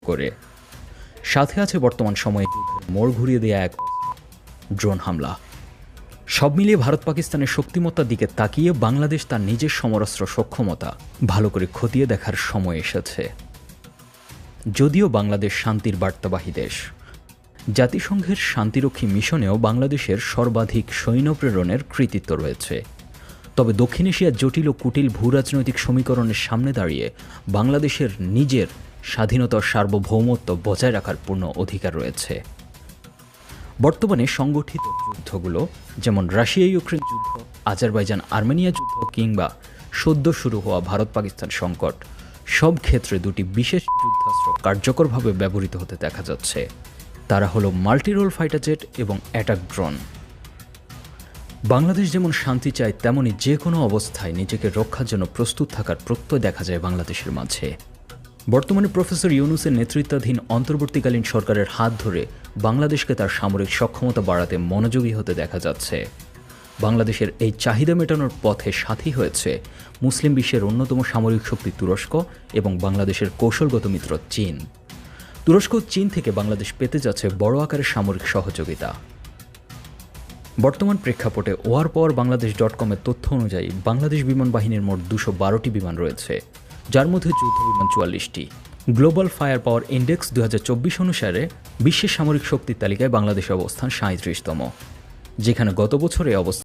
করে সাথে আছে বর্তমান সময়ে মোড় ঘুরিয়ে দেয়া এক ড্রোন হামলা। সব মিলিয়ে ভারত পাকিস্তানের শক্তিমত্তার দিকে তাকিয়ে বাংলাদেশ তার নিজের সমরাস্ত্র সক্ষমতা ভালো করে খতিয়ে দেখার সময় এসেছে। যদিও বাংলাদেশ শান্তির বার্তাবাহী দেশ, জাতিসংঘের শান্তিরক্ষী মিশনেও বাংলাদেশের সর্বাধিক সৈন্য প্রেরণের কৃতিত্ব রয়েছে। তবে দক্ষিণ এশিয়ার জটিল ও কুটিল ভূরাজনৈতিক সমীকরণের সামনে দাঁড়িয়ে বাংলাদেশের নিজের স্বাধীনতা ও সার্বভৌমত্ব বজায় রাখার পূর্ণ অধিকার রয়েছে। বর্তমানে সংগঠিত যুদ্ধগুলো যেমন রাশিয়া ইউক্রেন যুদ্ধ, আজারবাইজান আর্মেনিয়া যুদ্ধ কিংবা সদ্য শুরু হওয়া ভারত পাকিস্তান সংকট, সব ক্ষেত্রে দুটি বিশেষ যুদ্ধাস্ত্র কার্যকরভাবে ব্যবহৃত হতে দেখা যাচ্ছে। তারা হলো মাল্টিরোল ফাইটার জেট এবং অ্যাটাক ড্রোন। বাংলাদেশ যেমন শান্তি চায়, তেমনি যে কোনো অবস্থায় নিজেকে রক্ষার জন্য প্রস্তুত থাকার প্রত্যয় দেখা যায় বাংলাদেশের মাঝে। বর্তমানে প্রফেসর ইউনূসের নেতৃত্বাধীন অন্তর্বর্তীকালীন সরকারের হাত ধরে বাংলাদেশকে তার সামরিক সক্ষমতা বাড়াতে মনোযোগী হতে দেখা যাচ্ছে। বাংলাদেশের এই চাহিদা মেটানোর পথে সাথী হয়েছে মুসলিম বিশ্বের অন্যতম সামরিক শক্তি তুরস্ক এবং বাংলাদেশের কৌশলগত মিত্র চীন। তুরস্ক ও চীন থেকে বাংলাদেশ পেতে যাচ্ছে বড় আকারের সামরিক সহযোগিতা। বর্তমান প্রেক্ষাপটে warpowerBangladesh.com-এর তথ্য অনুযায়ী বাংলাদেশ বিমান বাহিনীর মোট 212টি বিমান রয়েছে, যার মধ্যে যুদ্ধ বিমান 44টি। গ্লোবাল ফায়ার পাওয়ার ইন্ডেক্স 2024 অনুসারে বিশ্বের সামরিক শক্তির তালিকায় বাংলাদেশের অবস্থান 37তম, যেখানে গত বছরে অবস্থান